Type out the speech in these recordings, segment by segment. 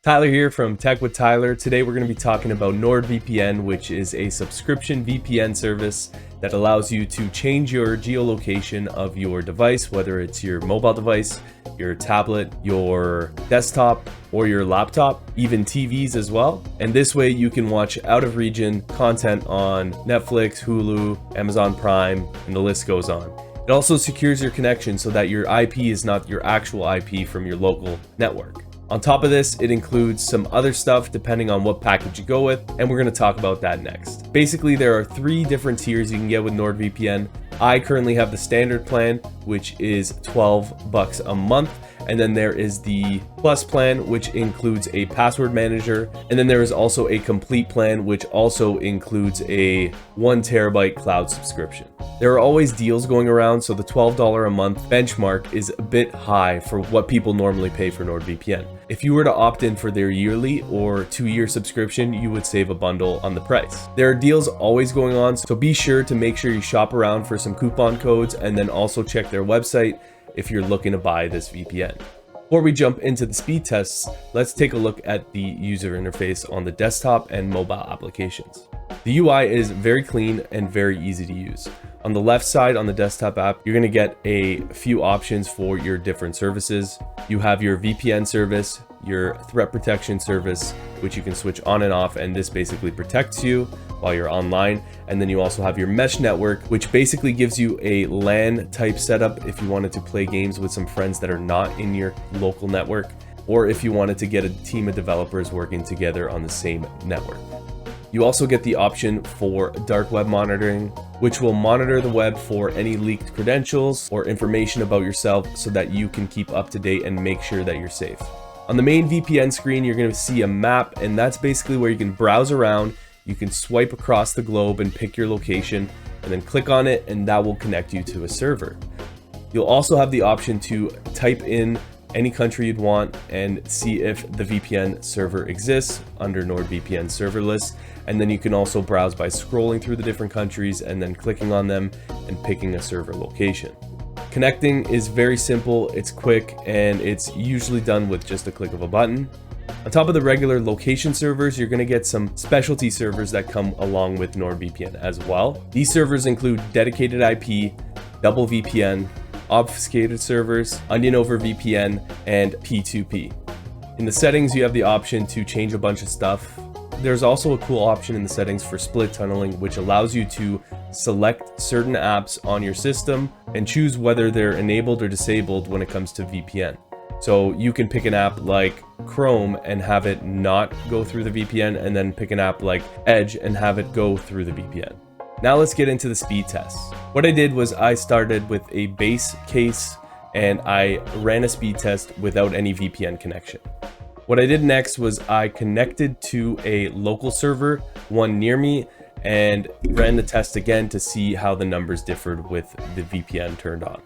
Tyler here from Tech with Tyler. Today we're going to be talking about NordVPN, which is a subscription VPN service that allows you to change your geolocation of your device, whether it's your mobile device, your tablet, your desktop, or your laptop, even TVs as well. And this way you can watch out of region content on Netflix, Hulu, Amazon Prime, and the list goes on. It also secures your connection so that your IP is not your actual IP from your local network. On top of this, it includes some other stuff depending on what package you go with, and we're going to talk about that next. Basically, there are 3 different tiers you can get with NordVPN. I currently have the standard plan, which is $12 a month. And then there is the Plus plan, which includes a password manager. And then there is also a complete plan, which also includes a 1 terabyte cloud subscription. There are always deals going around, so the $12 a month benchmark is a bit high for what people normally pay for NordVPN. If you were to opt in for their yearly or 2-year subscription, you would save a bundle on the price. There are deals always going on, so be sure to make sure you shop around for some coupon codes and then also check their website if you're looking to buy this VPN. Before we jump into the speed tests, let's take a look at the user interface on the desktop and mobile applications. The UI is very clean and very easy to use. On the left side on the desktop app, you're going to get a few options for your different services. You have your VPN service, your threat protection service, which you can switch on and off, and this basically protects you while you're online. And then you also have your mesh network, which basically gives you a LAN type setup if you wanted to play games with some friends that are not in your local network, or if you wanted to get a team of developers working together on the same network. You also get the option for dark web monitoring, which will monitor the web for any leaked credentials or information about yourself so that you can keep up to date and make sure that you're safe. On the main VPN screen, you're going to see a map, and that's basically where you can browse around. You can swipe across the globe and pick your location and then click on it, and that will connect you to a server. You'll also have the option to type in any country you'd want and see if the VPN server exists under NordVPN server list. And then you can also browse by scrolling through the different countries and then clicking on them and picking a server location. Connecting is very simple, it's quick, and it's usually done with just a click of a button. On top of the regular location servers, you're going to get some specialty servers that come along with NordVPN as well. These servers include dedicated IP, double VPN, obfuscated servers, onion over VPN, and P2P. In the settings, you have the option to change a bunch of stuff. There's also a cool option in the settings for split tunneling, which allows you to select certain apps on your system and choose whether they're enabled or disabled when it comes to VPN. So you can pick an app like Chrome and have it not go through the VPN, and then pick an app like Edge and have it go through the VPN. Now let's get into the speed tests. What I did was I started with a base case and I ran a speed test without any VPN connection. What I did next was I connected to a local server, one near me, and ran the test again to see how the numbers differed with the VPN turned on.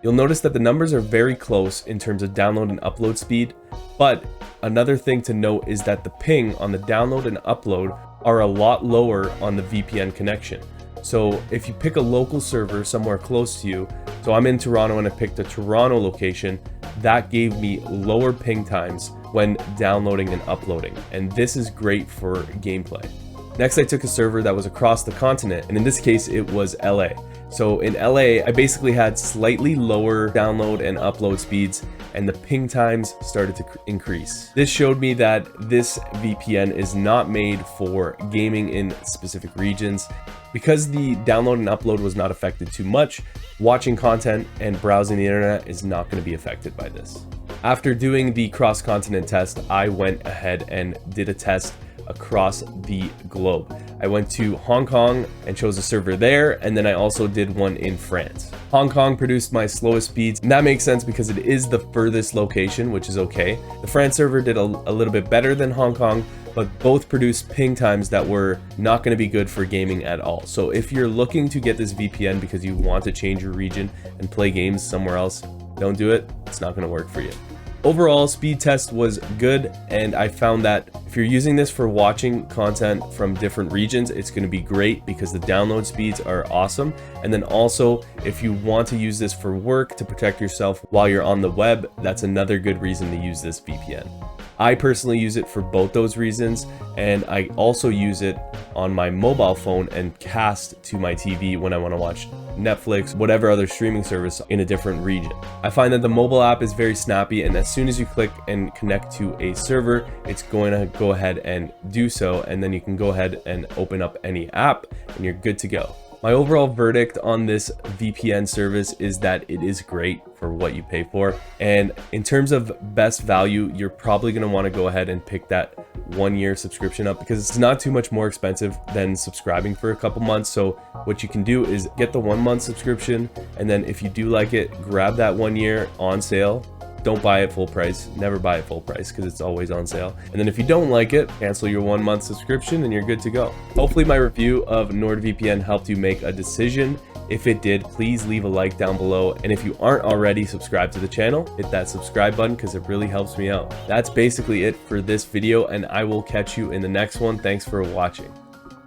You'll notice that the numbers are very close in terms of download and upload speed, but another thing to note is that the ping on the download and upload are a lot lower on the VPN connection. So if you pick a local server somewhere close to you, so I'm in Toronto and I picked a Toronto location, that gave me lower ping times when downloading and uploading, and this is great for gameplay. Next, I took a server that was across the continent, and in this case it was LA. So in LA, I basically had slightly lower download and upload speeds, and the ping times started to increase. This showed me that this VPN is not made for gaming in specific regions. Because the download and upload was not affected too much, watching content and browsing the internet is not going to be affected by this. After doing the cross-continent test, I went ahead and did a test across the globe. I went to Hong Kong and chose a server there, and then I also did one in France. Hong Kong produced my slowest speeds, and that makes sense because it is the furthest location, which is okay. The France server did a little bit better than Hong Kong, but both produced ping times that were not going to be good for gaming at all. So if you're looking to get this VPN because you want to change your region and play games somewhere else, don't do it. It's not going to work for you. Overall, speed test was good, and I found that if you're using this for watching content from different regions, it's going to be great because the download speeds are awesome. And then also, if you want to use this for work to protect yourself while you're on the web, that's another good reason to use this VPN. I personally use it for both those reasons, and I also use it on my mobile phone and cast to my TV when I want to watch Netflix, whatever other streaming service in a different region. I find that the mobile app is very snappy, and as soon as you click and connect to a server, it's going to go ahead and do so, and then you can go ahead and open up any app and you're good to go. My overall verdict on this VPN service is that it is great for what you pay for. And in terms of best value, you're probably going to want to go ahead and pick that 1-year subscription up, because it's not too much more expensive than subscribing for a couple months. So what you can do is get the 1-month subscription, and then if you do like it, grab that 1 year on sale. Don't buy it full price. Never buy it full price because it's always on sale. And then if you don't like it, cancel your 1-month subscription and you're good to go. Hopefully my review of NordVPN helped you make a decision. If it did, please leave a like down below. And if you aren't already subscribed to the channel, hit that subscribe button because it really helps me out. That's basically it for this video, and I will catch you in the next one. Thanks for watching.